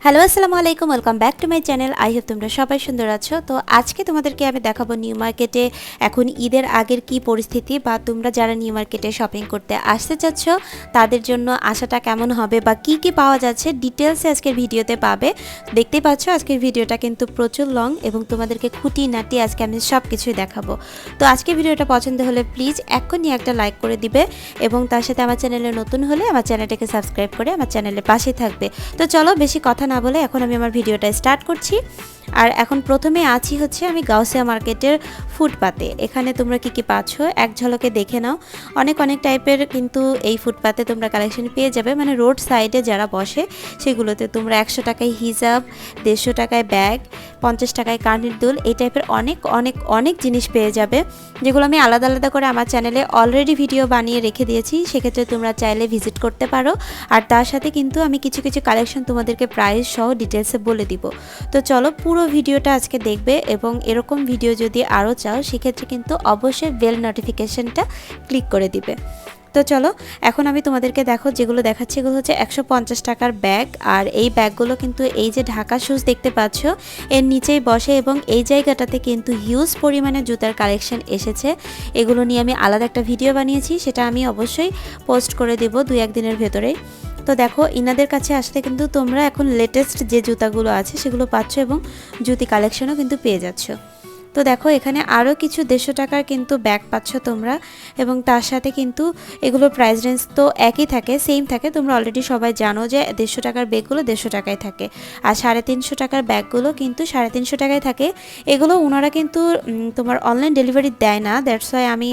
Hello আসসালামু আলাইকুম, welcome back to my channel. I hope তোমরা সবাই সুন্দর আছো। তো আজকে তোমাদেরকে আমি দেখাবো নিউ মার্কেটে এখন ঈদের আগের কি পরিস্থিতি, বা তোমরা যারা নিউ মার্কেটে শপিং করতে আসতে চাচ্ছ তাদের জন্য আসাটা কেমন হবে বা কি কি পাওয়া যাচ্ছে ডিটেলসে আজকের ভিডিওতে পাবে। দেখতেই পাচ্ছ আজকের ভিডিওটা কিন্তু প্রচুর লং এবং তোমাদেরকে খুঁটিনাটি আজকে আমি সব কিছুই দেখাবো। তো আজকের ভিডিওটা পছন্দ হলে প্লিজ এক্ষুনি একটা লাইক করে দিবে এবং তার সাথে আমার চ্যানেলে নতুন হলে আমার চ্যানেলটাকে সাবস্ক্রাইব করে আমার চ্যানেলের পাশে থাকবে। তো চলো বেশি কথা না বলে এখন আমি আমার ভিডিওটা স্টার্ট করছি। আর এখন প্রথমে আছি হচ্ছে আমি গাউসিয়া মার্কেটের ফুটপাতে। এখানে তোমরা কি কি পাচ্ছ এক ঝলকে দেখে নাও। অনেক টাইপের কিন্তু এই ফুটপাতে তোমরা কালেকশন পেয়ে যাবে, মানে রোড সাইডে যারা বসে সেগুলোতে তোমরা 100 টাকায় হিজাব, 150 টাকায় ব্যাগ, 50 টাকায় কানের দুল, এই টাইপের অনেক জিনিস পেয়ে যাবে, যেগুলো আমি আলাদা আলাদা করে আমার চ্যানেলে অলরেডি ভিডিও বানিয়ে রেখে দিয়েছি। সেক্ষেত্রে তোমরা চাইলে ভিজিট করতে পারো। আর তার সাথে কিন্তু আমি কিছু কালেকশন তোমাদেরকে প্রাইস সহ ডিটেলসে বলে দিব। তো চলো পুরো ভিডিওটা আজকে দেখবে, এবং এরকম ভিডিও যদি আরও চাও সেক্ষেত্রে কিন্তু অবশ্যই বেল নোটিফিকেশনটা ক্লিক করে দিবে। তো চলো এখন আমি তোমাদেরকে দেখো যেগুলো দেখাচ্ছি এগুলো হচ্ছে 150 টাকার ব্যাগ। আর এই ব্যাগগুলো কিন্তু এই যে ঢাকা শুজ দেখতে পাচ্ছ এর নিচেই বসে, এবং এই জায়গাটাতে কিন্তু হিউজ পরিমাণে জুতার কালেকশন এসেছে। এগুলো নিয়ে আমি আলাদা একটা ভিডিও বানিয়েছি, সেটা আমি অবশ্যই পোস্ট করে দেব 2-1 দিনের ভেতরেই। তো দেখো ইনাদের কাছে আসলে কিন্তু তোমরা এখন লেটেস্ট যে জুতাগুলো আছে সেগুলো পাচ্ছ, এবং জুতি কালেকশনও কিন্তু পেয়ে যাচ্ছ। তো দেখো এখানে আরও কিছু 150 টাকার কিন্তু ব্যাগ পাচ্ছ তোমরা, এবং তার সাথে কিন্তু এগুলোর প্রাইস রেঞ্জ তো একই থাকে, সেম থাকে। তোমরা অলরেডি সবাই জানো যে 150 টাকার ব্যাগগুলো 150 টাকায় থাকে, আর 350 টাকার ব্যাগগুলো কিন্তু 350 টাকায় থাকে। এগুলো ওনারা কিন্তু তোমার অনলাইন ডেলিভারি দেয় না, দ্যাটস ওয়াই আমি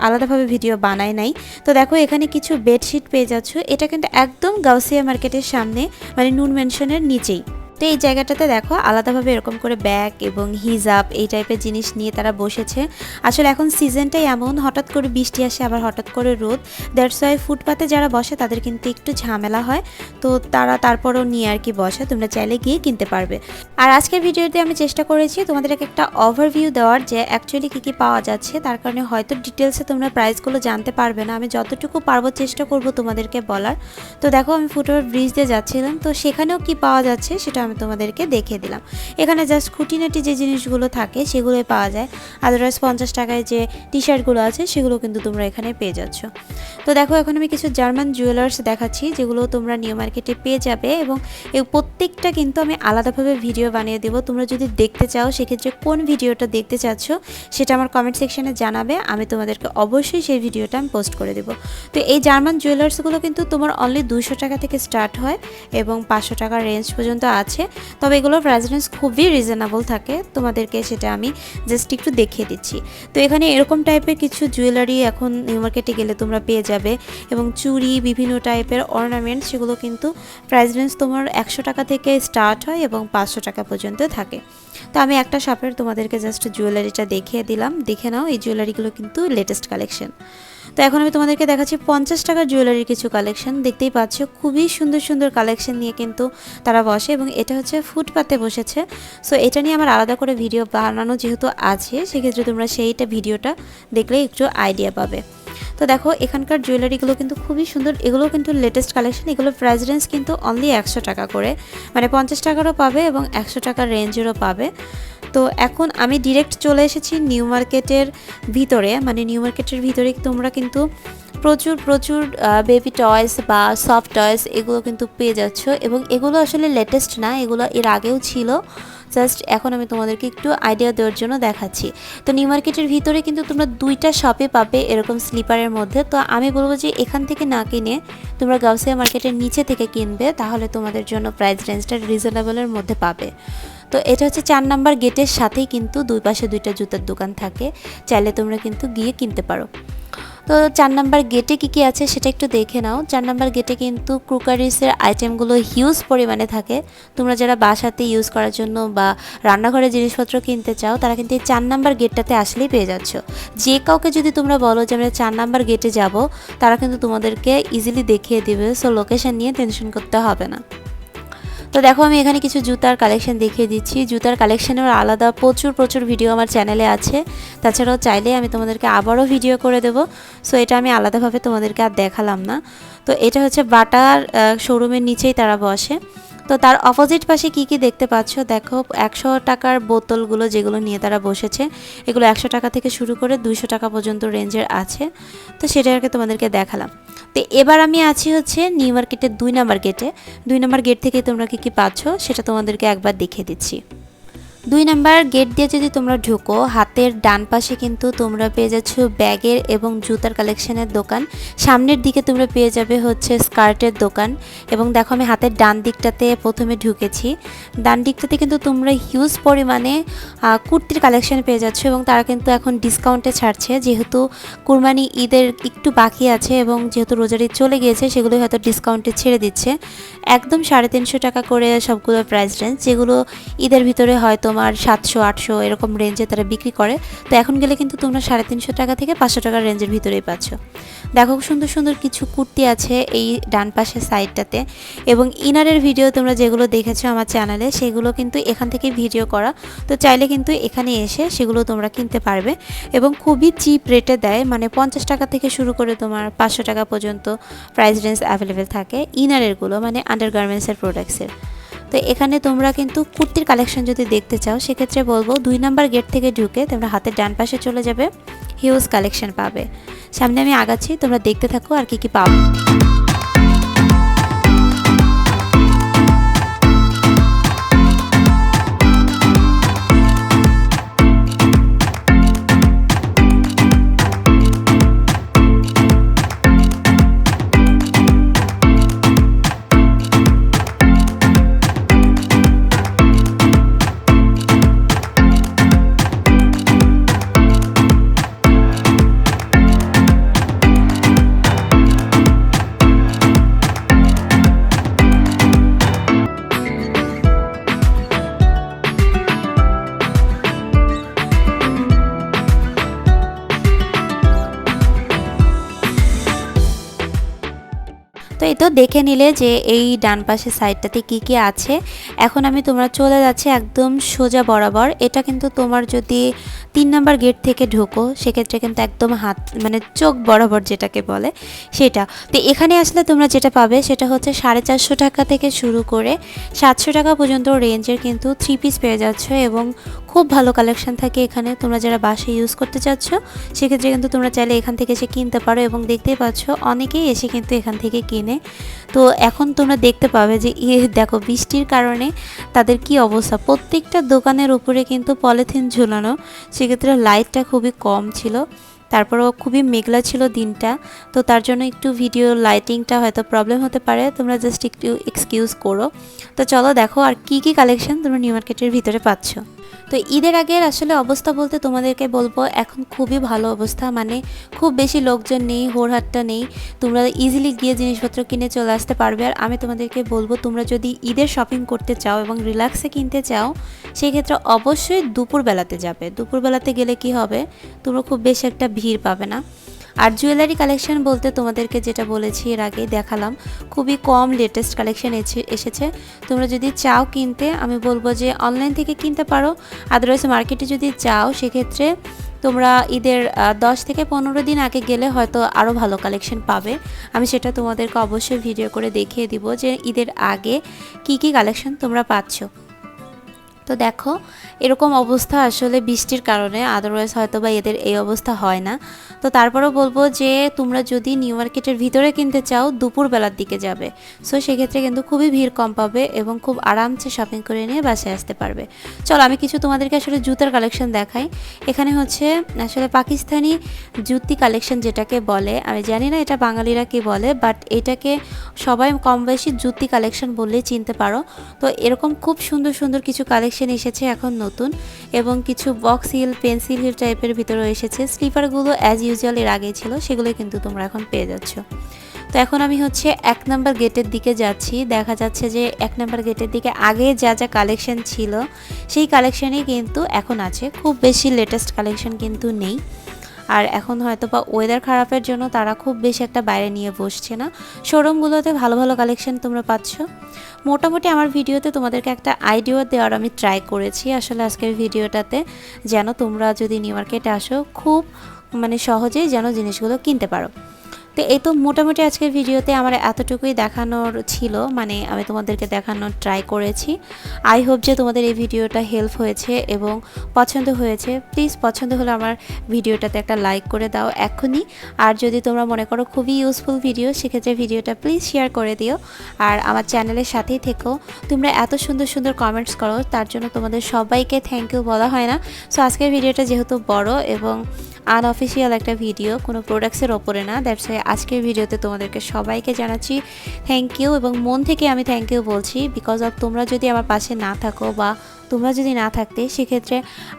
আলাদাভাবে ভিডিও বানাই নাই। তো দেখো এখানে কিছু বেডশিট পেয়ে যাচ্ছ, এটা কিন্তু একদম গাউসিয়া মার্কেটের সামনে, মানে নুন মেনশনের নিচেই। তো এই জায়গাটাতে দেখো আলাদাভাবে এরকম করে ব্যাগ এবং হিজাব এই টাইপের জিনিস নিয়ে তারা বসেছে। আসলে এখন সিজনটাই এমন, হঠাৎ করে বৃষ্টি আসে আবার হঠাৎ করে রোদ, দ্যাটস ওয়াই ফুটপাতে যারা বসে তাদের কিন্তু একটু ঝামেলা হয়। তো তারা তারপরও নিয়ে আর কি বসে, তোমরা চাইলে গিয়ে কিনতে পারবে। আর আজকের ভিডিওতে আমি চেষ্টা করেছি তোমাদেরকে একটা ওভারভিউ দেওয়ার, যে অ্যাকচুয়ালি কী কী পাওয়া যাচ্ছে। তার কারণে হয়তো ডিটেলসে তোমরা প্রাইসগুলো জানতে পারবে না, আমি যতটুকু পারবো চেষ্টা করব তোমাদেরকে বলার। তো দেখো আমি ফুটওভার ব্রিজ দিয়ে যাচ্ছিলাম, তো সেখানেও কি পাওয়া যাচ্ছে সেটা আমি তোমাদেরকে দেখিয়ে দিলাম। এখানে জাস্ট খুঁটিনাটি যে জিনিসগুলো থাকে সেগুলোই পাওয়া যায়, আদারওয়াইজ 50 টাকায় যে টি শার্টগুলো আছে সেগুলো কিন্তু তোমরা এখানে পেয়ে যাচ্ছ। তো দেখো এখন আমি কিছু জার্মান জুয়েলার্স দেখাচ্ছি যেগুলো তোমরা নিউ মার্কেটে পেয়ে যাবে, এবং এই প্রত্যেকটা কিন্তু আমি আলাদাভাবে ভিডিও বানিয়ে দেবো। তোমরা যদি দেখতে চাও সেক্ষেত্রে কোন ভিডিওটা দেখতে চাচ্ছ সেটা আমার কমেন্ট সেকশনে জানাবে, আমি তোমাদেরকে অবশ্যই সেই ভিডিওটা আমি পোস্ট করে দেবো। তো এই জার্মান জুয়েলার্সগুলো কিন্তু তোমার অনলি 200 টাকা থেকে স্টার্ট হয় এবং 500 টাকার রেঞ্জ পর্যন্ত আছে। তবে এগুলোর প্রাইস রেঞ্জ খুবই রিজনেবল থাকে, তোমাদেরকে সেটা আমি জাস্ট একটু দেখিয়ে দিচ্ছি। তো এখানে এরকম টাইপের কিছু জুয়েলারি এখন নিউ মার্কেটে গেলে তোমরা পেয়ে যাবে, এবং চুড়ি, বিভিন্ন টাইপের অর্নামেন্টস, সেগুলো কিন্তু প্রাইস রেঞ্জ তোমার 100 টাকা থেকে স্টার্ট হয় এবং 500 টাকা পর্যন্ত থাকে। তো আমি একটা শপের তোমাদেরকে জাস্ট জুয়েলারিটা দেখিয়ে দিলাম, দেখে নাও। এই জুয়েলারিগুলো কিন্তু লেটেস্ট কালেকশন। তো এখন আমি তোমাদেরকে দেখাচ্ছি 50 টাকার জুয়েলারির কিছু কালেকশন। দেখতেই পাচ্ছ খুবই সুন্দর কালেকশন নিয়ে কিন্তু তারা বসে, এবং এটা হচ্ছে ফুটপাতে বসেছে। সো এটা নিয়ে আমার আলাদা করে ভিডিও বানানো যেহেতু আছে, সেক্ষেত্রে তোমরা সেইটা ভিডিওটা দেখলেই একটু আইডিয়া পাবে। তো দেখো এখানকার জুয়েলারিগুলো কিন্তু খুবই সুন্দর, এগুলো কিন্তু লেটেস্ট কালেকশন। এগুলোর প্রাইস রেঞ্জ কিন্তু অনলি 100 টাকা করে, মানে 50 টাকারও পাবে এবং 100 টাকার রেঞ্জেরও পাবে। তো এখন আমি ডিরেক্ট চলে এসেছি নিউ মার্কেটের ভিতরে, মানে নিউ মার্কেটের ভিতরে তোমরা কিন্তু প্রচুর বেবি টয়স বা সফট টয়স এগুলো কিন্তু পেয়ে যাচ্ছ, এবং এগুলো আসলে লেটেস্ট না, এগুলো এর আগেও ছিল, জাস্ট এখন আমি তোমাদেরকে একটু আইডিয়া দেওয়ার জন্য দেখাচ্ছি। তো নিউ মার্কেটের ভিতরে কিন্তু তোমরা 2টা শপে পাবে এরকম স্লিপারের মধ্যে। তো আমি বলবো যে এখান থেকে না কিনে তোমরা গাউসিয়া মার্কেটের নিচে থেকে কিনবে, তাহলে তোমাদের জন্য প্রাইস রেঞ্জটা রিজনেবলের মধ্যে পাবে। তো এটা হচ্ছে 4 নাম্বার গেটের সাথেই কিন্তু দুই পাশে 2টা জুতার দোকান থাকে, চাইলে তোমরা কিন্তু গিয়ে কিনতে পারো। তো 4 নাম্বার গেটে কী আছে সেটা একটু দেখে নাও। 4 নাম্বার গেটে কিন্তু ক্রোকারিসের আইটেমগুলো হিউজ পরিমাণে থাকে। তোমরা যারা বাসাতে ইউজ করার জন্য বা রান্নাঘরের জিনিসপত্র কিনতে চাও তারা কিন্তু এই 4 নাম্বার গেটটাতে আসলেই পেয়ে যাচ্ছ। যে কাউকে যদি তোমরা বলো যে আমরা 4 নাম্বার গেটে যাব, তারা কিন্তু তোমাদেরকে ইজিলি দেখিয়ে দেবে। সো লোকেশন নিয়ে টেনশন করতে হবে না। তো দেখো আমি এখানে কিছু জুতার কালেকশন দেখিয়ে দিচ্ছি। জুতার কালেকশনের আলাদা প্রচুর ভিডিও আমার চ্যানেলে আছে, তাছাড়াও চাইলে আমি তোমাদেরকে আবারও ভিডিও করে দেব। সো এটা আমি আলাদাভাবে তোমাদেরকে আর দেখালাম না। তো এটা হচ্ছে বাটার শোরুমের নিচেই তারা বসে। তো তার অপোজিট পাশে কি কি দেখতে পাচ্ছ দেখো, 100 টাকার বোতলগুলো যেগুলো নিয়ে তারা বসেছে, এগুলো 100 টাকা থেকে শুরু করে 200 টাকা পর্যন্ত রেঞ্জের আছে। তো সেটাকে তোমাদেরকে দেখালাম। তো এবার আমি আছি হচ্ছে নিউ মার্কেটের 2 নম্বর গেটে। 2 নম্বর গেট থেকে তোমরা কি কি পাচ্ছ সেটা তোমাদেরকে একবার দেখিয়ে দিচ্ছি। 2 নাম্বার গেট দিয়ে যদি তোমরা ঢুকো, হাতের ডান পাশে কিন্তু তোমরা পেয়ে যাচ্ছ ব্যাগের এবং জুতার কালেকশনের দোকান। সামনের দিকে তোমরা পেয়ে যাবে হচ্ছে স্কার্টের দোকান। এবং দেখো আমি হাতের ডান দিকটাতে প্রথমে ঢুকেছি। ডান দিকটাতে কিন্তু তোমরা হিউজ পরিমাণে কুর্তির কালেকশন পেয়ে যাচ্ছ এবং তারা কিন্তু এখন ডিসকাউন্টে ছাড়ছে, যেহেতু কুরবানি ঈদের একটু বাকি আছে এবং যেহেতু রোজার ঈদ চলে গিয়েছে, সেগুলো হয়তো ডিসকাউন্টে ছেড়ে দিচ্ছে। একদম 350 টাকা করে সবগুলো প্রাইস রেঞ্জ, যেগুলো ঈদের ভিতরে হয় তোমার 700-800 এরকম রেঞ্জে তারা বিক্রি করে। তো এখন গেলে কিন্তু তোমরা 350 টাকা থেকে 500 টাকার রেঞ্জের ভিতরেই পাচ্ছ। দেখো সুন্দর সুন্দর কিছু কুর্তি আছে এই ডান পাশের সাইডটাতে। এবং ইনারের ভিডিও তোমরা যেগুলো দেখেছো আমার চ্যানেলে, সেগুলো কিন্তু এখান থেকে ভিডিও করা। তো চাইলে কিন্তু এখানে এসে সেগুলো তোমরা কিনতে পারবে এবং খুবই চিপ রেটে দেয়, মানে 50 টাকা থেকে শুরু করে তোমার 500 টাকা পর্যন্ত প্রাইস রেঞ্জ অ্যাভেলেবেল থাকে ইনারেরগুলো, মানে আন্ডারগার্মেন্টসের প্রোডাক্টসের। তো এখানে তোমরা কিন্তু কুর্তির কালেকশন যদি দেখতে চাও, সেক্ষেত্রে বলবো 2 নাম্বার গেট থেকে ঢুকে তোমরা হাতের ডান পাশে চলে যাবে, হিউজ কালেকশন পাবে। সামনে আমি আগাচ্ছি, তোমরা দেখতে থাকো আর কি কি পাবো। তো এই তো দেখে নিলে যে এই ডান পাশের সাইডটাতে কি কি আছে। এখন আমি তোমরা চলে যাচ্ছে একদম সোজা বরাবর। এটা কিন্তু তোমার যদি 3 নাম্বার গেট থেকে ঢোকো, সেক্ষেত্রে কিন্তু একদম হাত মানে চোখ বরাবর যেটাকে বলে সেটা। তো এখানে আসলে তোমরা যেটা পাবে সেটা হচ্ছে 450 টাকা থেকে শুরু করে 700 টাকা পর্যন্ত রেঞ্জের কিন্তু 3 পিস পেয়ে যাচ্ছ এবং খুব ভালো কালেকশন থাকে এখানে। তোমরা যারা বাসায় ইউজ করতে চাচ্ছ, সেক্ষেত্রে কিন্তু তোমরা চাইলে এখান থেকে এসে কিনতে পারো এবং দেখতেই পাচ্ছ অনেকেই এসে কিন্তু এখান থেকে কিনে। তো এখন তোমরা দেখতে পাবে যে দেখো বৃষ্টির কারণে তাদের কি অবস্থা, প্রত্যেকটা দোকানের উপরে কিন্তু পলিথিন ঝুলানো, সেক্ষেত্রে লাইটটা খুবই কম ছিল, তারপরেও খুবই মেঘলা ছিল দিনটা। তো তার জন্য একটু ভিডিও লাইটিংটা হয়তো প্রবলেম হতে পারে, তোমরা জাস্ট একটু এক্সকিউজ করো। তো চলো দেখো আর কি কি কালেকশন তোমরা নিউ মার্কেটের ভিতরে পাচ্ছ। তো ঈদের আগের আসলে অবস্থা বলতে তোমাদেরকে বলবো এখন খুবই ভালো অবস্থা, মানে খুব বেশি লোকজন নেই, হোড়হাট্টা নেই, তোমরা ইজিলি গিয়ে জিনিসপত্র কিনে চলে আসতে পারবে। আর আমি তোমাদেরকে বলবো তোমরা যদি ঈদের শপিং করতে চাও এবং রিল্যাক্সে কিনতে চাও, সেক্ষেত্রে অবশ্যই দুপুরবেলাতে যাবে। দুপুরবেলাতে গেলে কি হবে, তোমরা খুব বেশি একটা ভিড় পাবে না। আর জুয়েলারি কালেকশন বলতে তোমাদেরকে যেটা বলেছি এর আগে দেখালাম, খুবই কম লেটেস্ট কালেকশন এসেছে। তোমরা যদি চাও কিনতে, আমি বলবো যে অনলাইন থেকে কিনতে পারো, আদারওয়াইজ মার্কেটে যদি চাও সেক্ষেত্রে তোমরা ঈদের 10 থেকে 15 দিন আগে গেলে হয়তো আরও ভালো কালেকশন পাবে। আমি সেটা তোমাদেরকে অবশ্যই ভিডিও করে দেখিয়ে দিব যে ঈদের আগে কি কি কালেকশন তোমরা পাচ্ছ। তো দেখো এরকম অবস্থা আসলে বৃষ্টির কারণে, আদারওয়াইজ হয়তো বা এদের এই অবস্থা হয় না। তো তারপরেও বলবো যে তোমরা যদি নিউ মার্কেটের ভিতরে কিনতে চাও দুপুরবেলার দিকে যাবে, সো সেক্ষেত্রে কিন্তু খুবই ভিড় কম পাবে এবং খুব আরামসে শপিং করে নিয়ে বাসায় আসতে পারবে। চলো আমি কিছু তোমাদেরকে আসলে জুতার কালেকশন দেখাই। এখানে হচ্ছে আসলে পাকিস্তানি জুতি কালেকশন যেটাকে বলে, আমি জানি না এটা বাঙালিরা কি বলে, বাট এটাকে সবাই কম বেশি জুতি কালেকশন বললেই চিনতে পারো। তো এরকম খুব সুন্দর সুন্দর কিছু কালেকশন এসেছে এখন নতুন, এবং কিছু বক্স হিল, পেন্সিল হিল টাইপের ভিতরে এসেছে। স্লিপারগুলো অ্যাজ ইউজুয়াল এর আগে ছিল, সেগুলোই কিন্তু তোমরা এখন পেয়ে যাচ্ছ। তো এখন আমি হচ্ছে 1 নাম্বার গেটের দিকে যাচ্ছি। দেখা যাচ্ছে যে 1 নাম্বার গেটের দিকে আগে যা যা কালেকশন ছিল সেই কালেকশনই কিন্তু এখন আছে, খুব বেশি লেটেস্ট কালেকশন কিন্তু নেই। আর এখন হয়তো বা ওয়েদার খারাপের জন্য তারা খুব বেশি একটা বাইরে নিয়ে বসছে না, শোরুমগুলোতে ভালো ভালো কালেকশন তোমরা পাচ্ছ। মোটামুটি আমার ভিডিওতে তোমাদেরকে একটা আইডিয়া দেওয়ার আমি ট্রাই করেছি আসলে আজকের ভিডিওটাতে, যেন তোমরা যদি নিউ মার্কেটে আসো খুব মানে সহজেই যেন জিনিসগুলো কিনতে পারো। তো এই তো মোটামুটি আজকের ভিডিওতে আমার এতটুকুই দেখানোর ছিল, মানে আমি তোমাদেরকে দেখানোর ট্রাই করেছি। আই হোপ যে তোমাদের এই ভিডিওটা হেল্প হয়েছে এবং পছন্দ হয়েছে। প্লিজ পছন্দ হলে আমার ভিডিওটাতে একটা লাইক করে দাও এক্ষুনি। আর যদি তোমরা মনে করো খুবই ইউজফুল ভিডিও, সেক্ষেত্রে ভিডিওটা প্লিজ শেয়ার করে দিও। আর আমার চ্যানেলের সাথেই থেকো। তোমরা এত সুন্দর সুন্দর কমেন্টস করো, তার জন্য তোমাদের সবাইকে থ্যাংক ইউ বলা হয় না। সো আজকের ভিডিওটা যেহেতু বড় এবং আনঅফিসিয়াল একটা ভিডিও, কোনো প্রোডাক্টসের ওপরে না, দ্যাটস ওয়াই আজকের ভিডিওতে তোমাদেরকে সবাইকে জানাচ্ছি থ্যাংক ইউ এবং মন থেকে আমি থ্যাংক ইউ বলছি। বিকজ অফ তোমরা যদি আমার পাশে না থাকো বা তোমরা যদি না থাকতে, সেক্ষেত্রে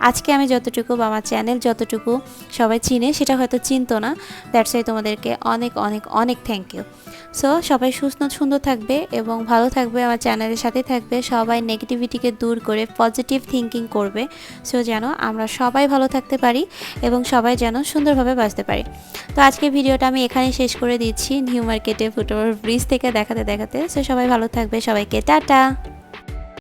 আজকে আমি যতটুকু বা আমার চ্যানেল যতটুকু সবাই চিনে সেটা হয়তো চিনতো না। দ্যাটস ওয়াই তোমাদেরকে অনেক অনেক অনেক থ্যাংক ইউ। সো সবাই সুস্থ সুন্দর থাকবে এবং ভালো থাকবে, আমার চ্যানেলের সাথে থাকবে। সবাই নেগেটিভিটিকে দূর করে পজিটিভ থিঙ্কিং করবে, সো যেন আমরা সবাই ভালো থাকতে পারি এবং সবাই যেন সুন্দরভাবে বাঁচতে পারি। তো আজকের ভিডিওটা আমি এখানেই শেষ করে দিচ্ছি, নিউ মার্কেটে ফুটওভার ব্রিজ থেকে দেখাতে দেখাতে। সো সবাই ভালো থাকবে, সবাইকে টাটা।